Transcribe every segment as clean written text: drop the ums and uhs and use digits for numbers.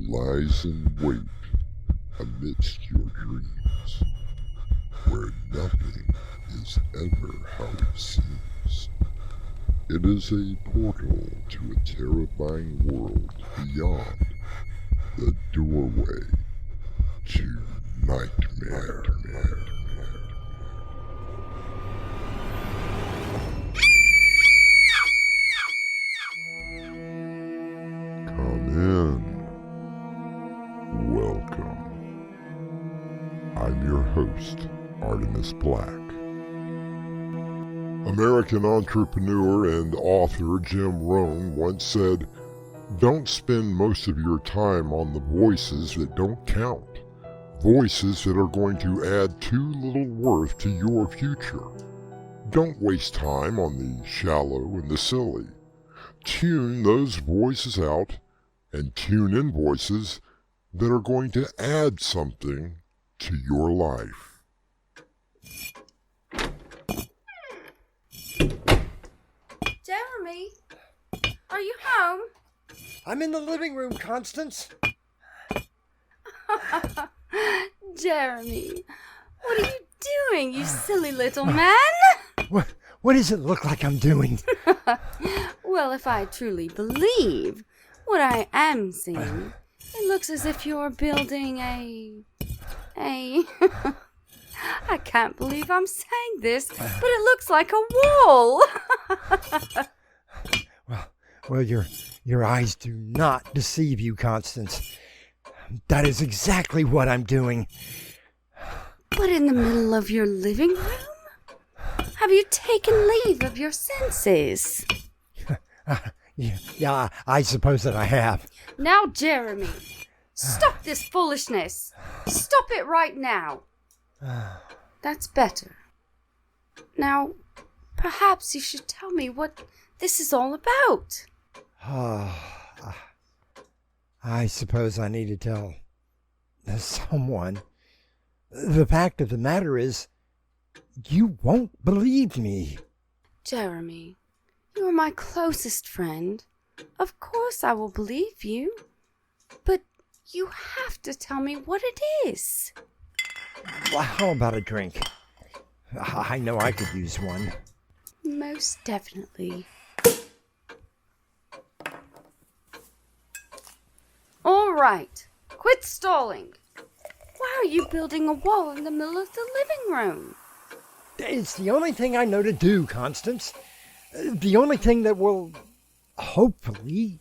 lies in wait amidst your dreams, where nothing is ever how it seems. It is a portal to a terrifying world beyond the doorway to nightmare. Come in. Welcome. I'm your host, Artemis Black. American entrepreneur and author Jim Rohn once said, "Don't spend most of your time on the voices that don't count. Voices that are going to add too little worth to your future. Don't waste time on the shallow and the silly. Tune those voices out and tune in voices that are going to add something to your life." Jeremy, are you home? I'm in the living room, Constance. Jeremy, what are you doing, you silly little man? What does it look like I'm doing? Well, if I truly believe what I am seeing, it looks as if you're building a... I can't believe I'm saying this, but it looks like a wall. Well, your eyes do not deceive you, Constance. That is exactly what I'm doing. But in the middle of your living room? Have you taken leave of your senses? Yeah, I suppose that I have. Now, Jeremy, stop this foolishness. Stop it right now. That's better. Now, perhaps you should tell me what this is all about. I suppose I need to tell someone. The fact of the matter is, you won't believe me. Jeremy, you are my closest friend. Of course I will believe you. But you have to tell me what it is. Well, how about a drink? I know I could use one. Most definitely. All right, quit stalling. Why are you building a wall in the middle of the living room? It's the only thing I know to do, Constance. The only thing that will, hopefully,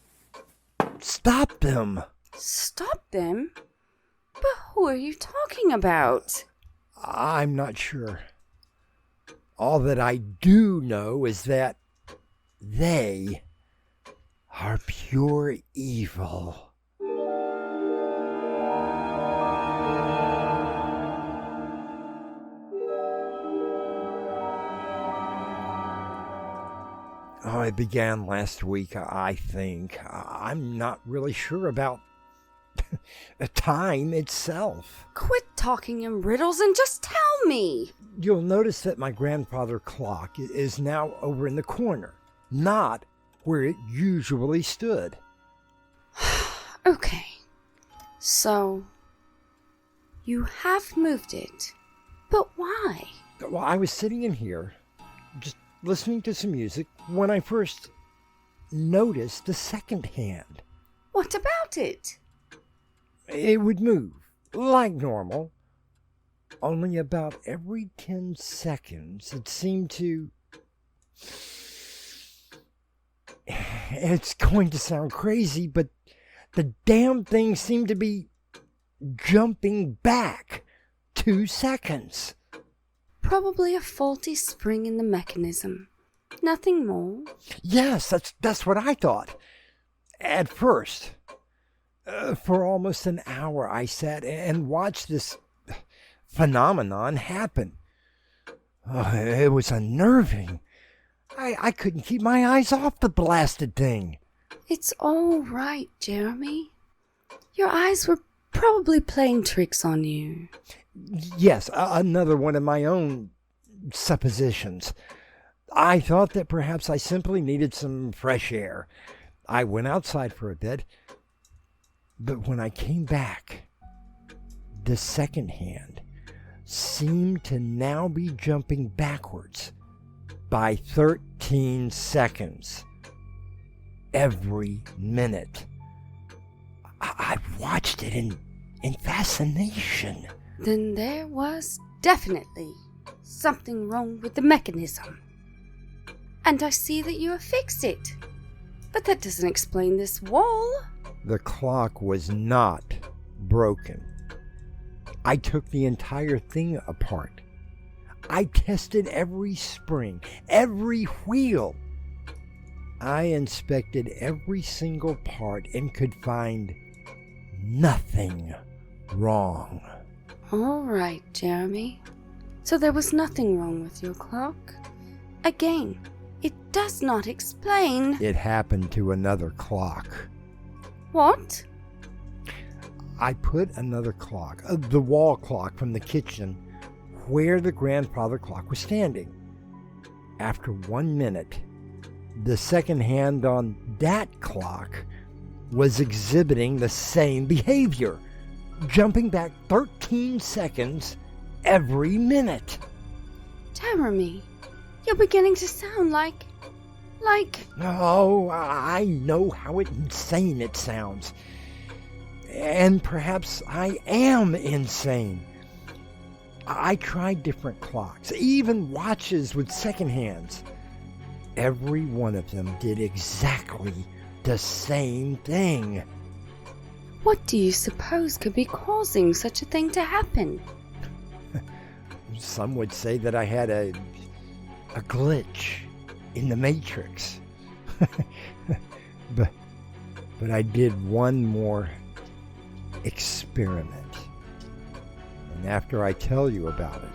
stop them. Stop them? But who are you talking about? I'm not sure. All that I do know is that they are pure evil. Oh, it began last week, I think. I'm not really sure about the time itself. Quit talking in riddles and just tell me. You'll notice that my grandfather clock is now over in the corner, not where it usually stood. Okay, so you have moved it, but why? Well, I was sitting in here, just listening to some music, when I first noticed the second hand. What about it? It would move, like normal, only about every 10 seconds it seemed to... It's going to sound crazy, but the damn thing seemed to be jumping back 2 seconds. Probably a faulty spring in the mechanism. Nothing more. Yes, that's what I thought. At first. For almost an hour I sat and watched this phenomenon happen. It was unnerving. I couldn't keep my eyes off the blasted thing. It's all right, Jeremy. Your eyes were probably playing tricks on you. Yes, another one of my own suppositions. I thought that perhaps I simply needed some fresh air. I went outside for a bit. But when I came back, the second hand seemed to now be jumping backwards by 13 seconds every minute. I watched it in fascination. Then there was definitely something wrong with the mechanism. And I see that you have fixed it. But that doesn't explain this wall. The clock was not broken. I took the entire thing apart. I tested every spring, every wheel. I inspected every single part and could find nothing wrong. All right, Jeremy. So there was nothing wrong with your clock? Again, it does not explain... It happened to another clock. What? I put another clock, the wall clock from the kitchen, where the grandfather clock was standing. After 1 minute, the second hand on that clock was exhibiting the same behavior, jumping back 13 seconds every minute. Jeremy, you're beginning to sound like... Oh, I know how insane it sounds. And perhaps I am insane. I tried different clocks, even watches with second hands. Every one of them did exactly the same thing. What do you suppose could be causing such a thing to happen? Some would say that I had a glitch in the Matrix. but I did one more experiment. And after I tell you about it,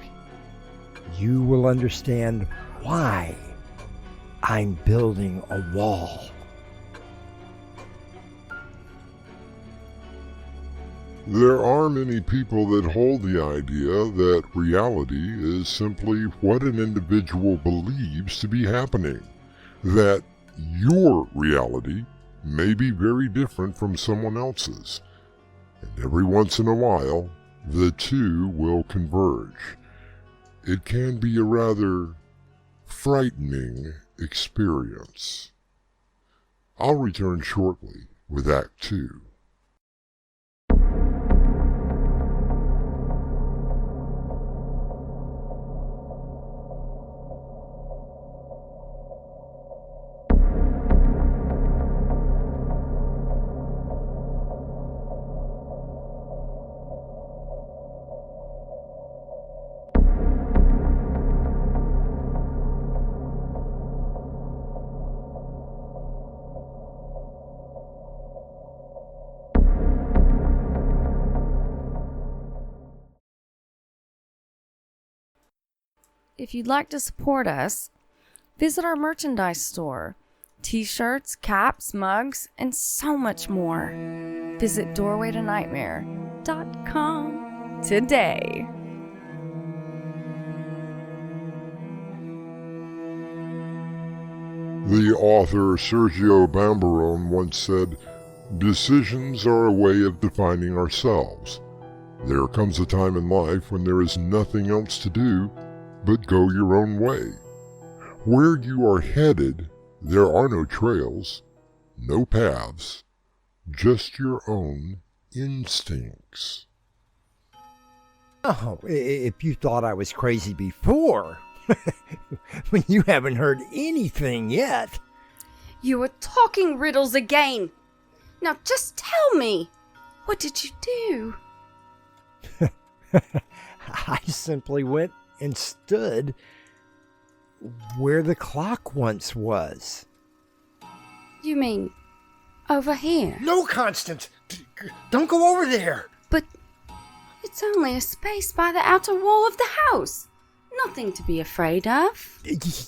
you will understand why I'm building a wall. There are many people that hold the idea that reality is simply what an individual believes to be happening, that your reality may be very different from someone else's, and every once in a while, the two will converge. It can be a rather frightening experience. I'll return shortly with Act 2. If you'd like to support us, visit our merchandise store. T-shirts, caps, mugs, and so much more. Visit doorwaytonightmare.com today. The author Sergio Bambarone once said, "Decisions are a way of defining ourselves. There comes a time in life when there is nothing else to do but go your own way. Where you are headed, there are no trails, no paths, just your own instincts." Oh, if you thought I was crazy before, when you haven't heard anything yet. You were talking riddles again. Now just tell me, what did you do? I simply went and stood where the clock once was. You mean over here? No, Constance! Don't go over there! But it's only a space by the outer wall of the house. Nothing to be afraid of.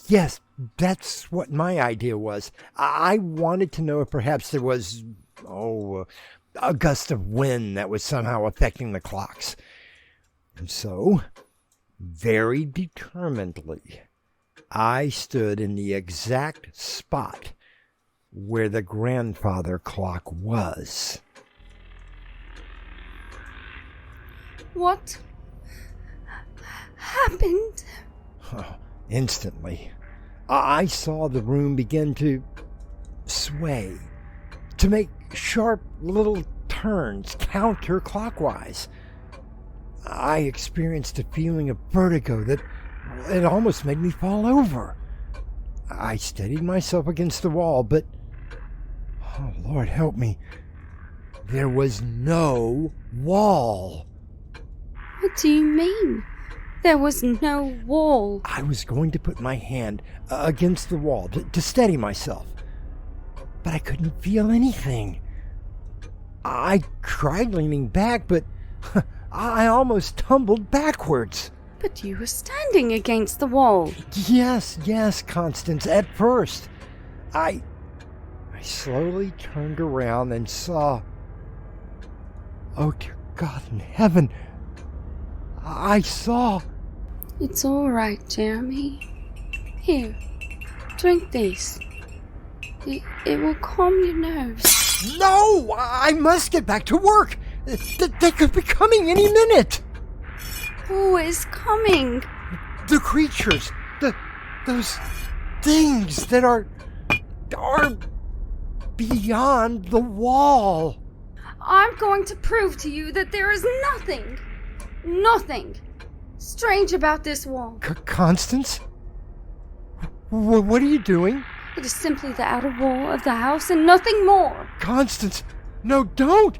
Yes, that's what my idea was. I wanted to know if perhaps there was, a gust of wind that was somehow affecting the clocks. And so, very determinedly, I stood in the exact spot where the grandfather clock was. What happened? Instantly, I saw the room begin to sway, to make sharp little turns counterclockwise. I experienced a feeling of vertigo that it almost made me fall over. I steadied myself against the wall, but, oh Lord help me, there was no wall. What do you mean? There was no wall. I was going to put my hand against the wall to steady myself, but I couldn't feel anything. I tried leaning back, but I almost tumbled backwards. But you were standing against the wall. Yes, Constance, at first. I slowly turned around and saw... Oh, dear God in heaven, I saw... It's all right, Jeremy. Here, drink this. It will calm your nerves. No! I must get back to work! They could be coming any minute! Who is coming? The creatures! Those things that are beyond the wall! I'm going to prove to you that there is nothing strange about this wall. Constance? What are you doing? It is simply the outer wall of the house and nothing more. Constance! No, don't!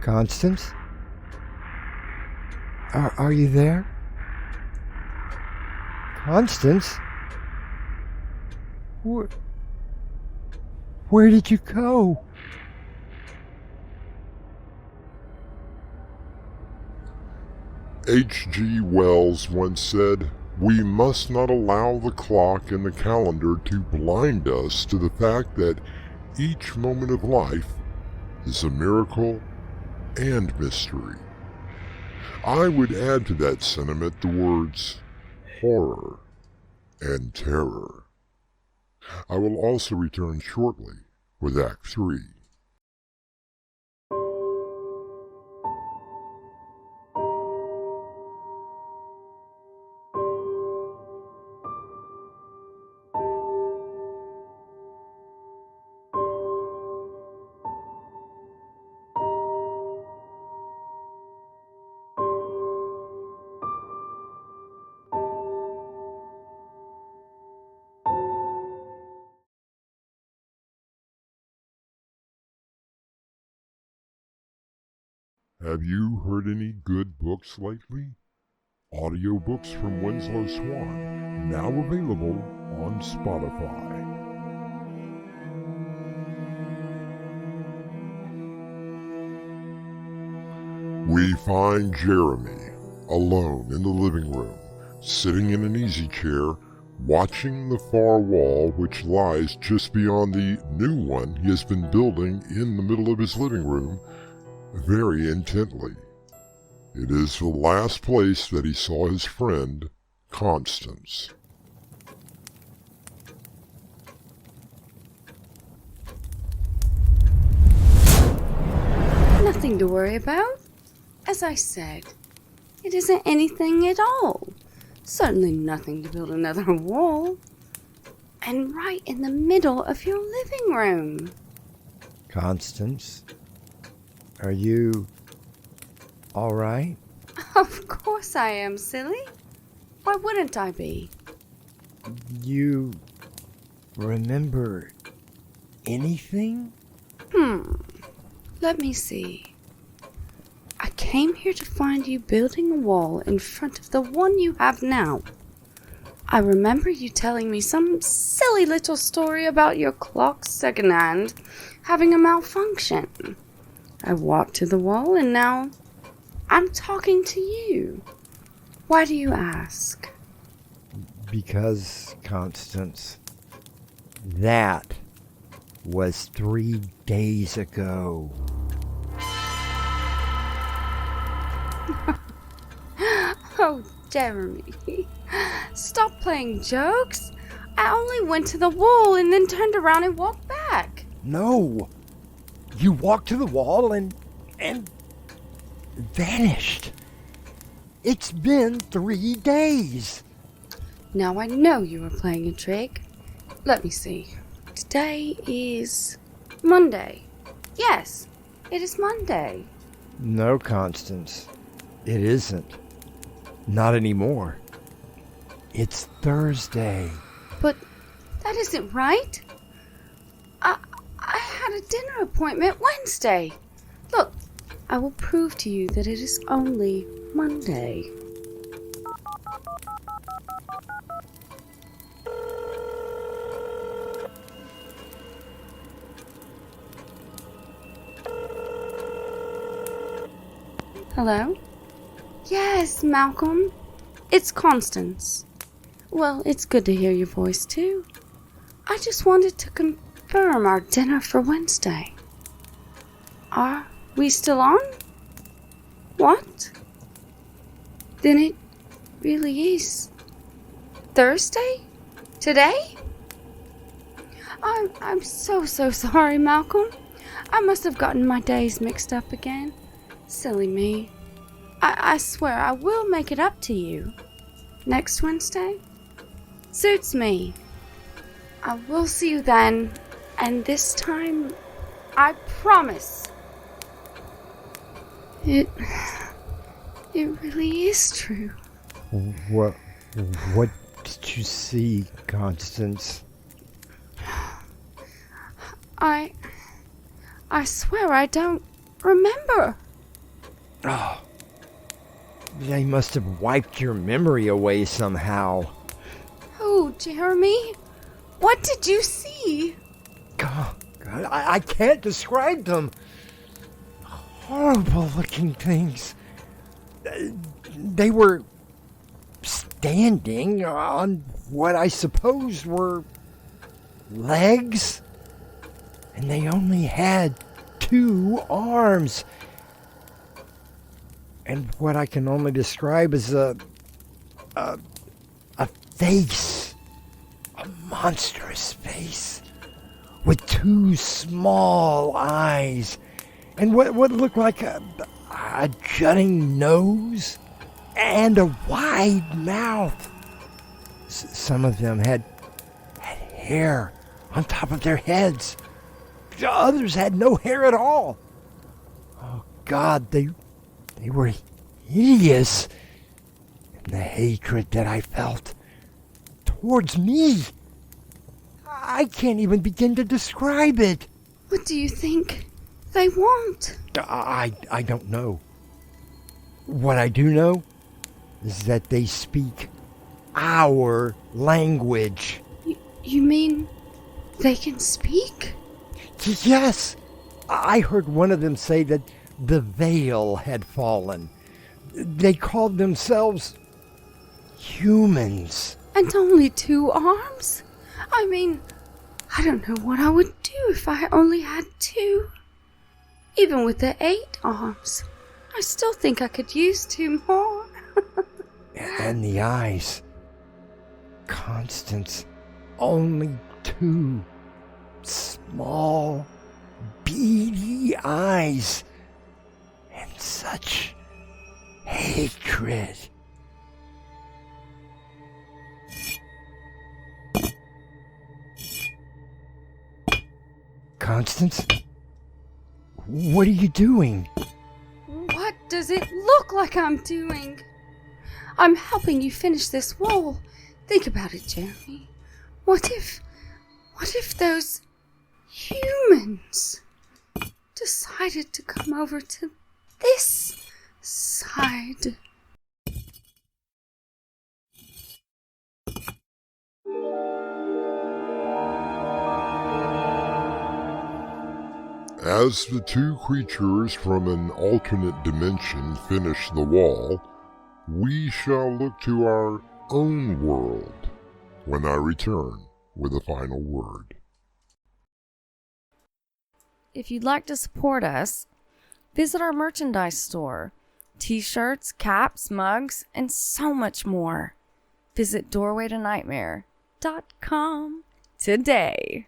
Constance? Are you there? Constance? Where did you go? H.G. Wells once said, "We must not allow the clock and the calendar to blind us to the fact that each moment of life is a miracle and mystery." I would add to that sentiment the words horror and terror. I will also return shortly with Act 3. Have you heard any good books lately? Audiobooks from Winslow Swan, now available on Spotify. We find Jeremy alone in the living room, sitting in an easy chair, watching the far wall which lies just beyond the new one he has been building in the middle of his living room, very intently. It is the last place that he saw his friend, Constance. Nothing to worry about. As I said, it isn't anything at all. Certainly nothing to build another wall. And right in the middle of your living room. Constance? Are you all right? Of course I am, silly. Why wouldn't I be? You remember anything? Let me see. I came here to find you building a wall in front of the one you have now. I remember you telling me some silly little story about your clock secondhand having a malfunction. I walked to the wall and now I'm talking to you. Why do you ask? Because, Constance, that was 3 days ago. Oh, Jeremy, stop playing jokes. I only went to the wall and then turned around and walked back. No. You walked to the wall and vanished. It's been 3 days. Now I know you were playing a trick. Let me see. Today is Monday. Yes, it is Monday. No, Constance. It isn't. Not anymore. It's Thursday. But that isn't right. I had a dinner appointment Wednesday. Look, I will prove to you that it is only Monday. Hello? Yes, Malcolm. It's Constance. Well, it's good to hear your voice, too. I just wanted to confirm our dinner for Wednesday. Are we still on? What? Then it really is Thursday? Today? I'm so sorry, Malcolm. I must have gotten my days mixed up again. Silly me. I swear I will make it up to you. Next Wednesday? Suits me. I will see you then, and this time, I promise. It really is true. What did you see, Constance? I swear I don't remember. Oh, they must have wiped your memory away somehow. Oh, Jeremy, what did you see? God, I can't describe them. Horrible looking things. They were standing on what I suppose were legs, and they only had 2 arms. And what I can only describe as a face, a monstrous face, with 2 small eyes, and what looked like a jutting nose, and a wide mouth. Some of them had hair on top of their heads. Others had no hair at all. Oh God, they were hideous. And the hatred that I felt towards me, I can't even begin to describe it. What do you think they want? I don't know. What I do know is that they speak our language. You mean they can speak? Yes. I heard one of them say that the veil had fallen. They called themselves humans. And only 2 arms? I mean, I don't know what I would do if I only had 2. Even with the 8 arms, I still think I could use 2 more. And the eyes. Constance, only 2 small, beady eyes. And such hatred. Constance? What are you doing? What does it look like I'm doing? I'm helping you finish this wall. Think about it, Jeremy. What if those humans decided to come over to this side? As the 2 creatures from an alternate dimension finish the wall, we shall look to our own world when I return with a final word. If you'd like to support us, visit our merchandise store. T-shirts, caps, mugs, and so much more. Visit doorwaytonightmare.com today.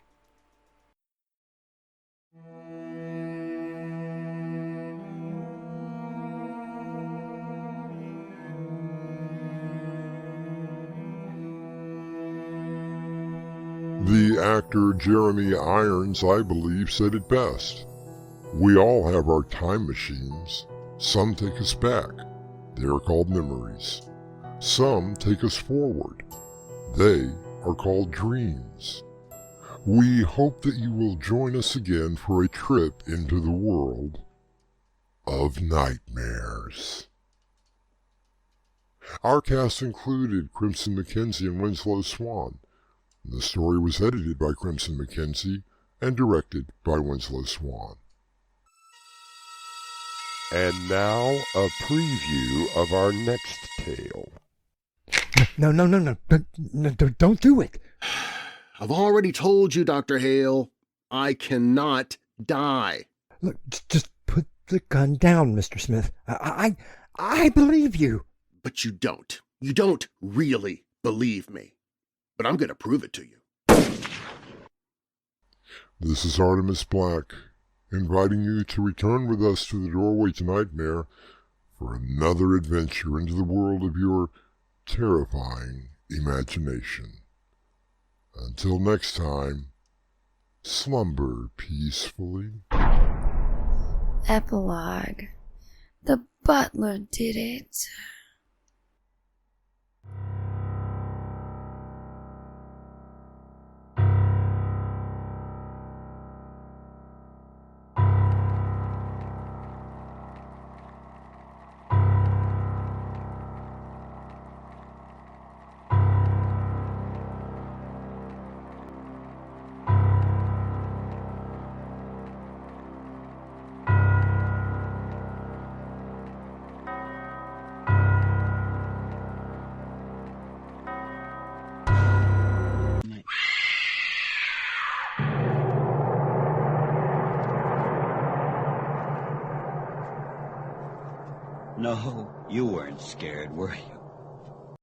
actor Jeremy Irons, I believe, said it best. We all have our time machines. Some take us back. They are called memories. Some take us forward. They are called dreams. We hope that you will join us again for a trip into the world of nightmares. Our cast included Crimson McKenzie and Winslow Swan. The story was edited by Crimson McKenzie and directed by Winslow Swan. And now, a preview of our next tale. No, don't do it. I've already told you, Dr. Hale, I cannot die. Look, just put the gun down, Mr. Smith. I believe you. But you don't. You don't really believe me. But I'm going to prove it to you. This is Artemis Black, inviting you to return with us to the Doorway to Nightmare for another adventure into the world of your terrifying imagination. Until next time, slumber peacefully. Epilogue. The butler did it. No, you weren't scared, were you?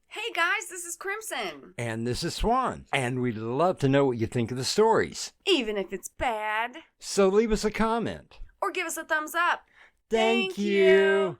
Hey guys, this is Crimson. And this is Swan. And we'd love to know what you think of the stories. Even if it's bad. So leave us a comment. Or give us a thumbs up. Thank you.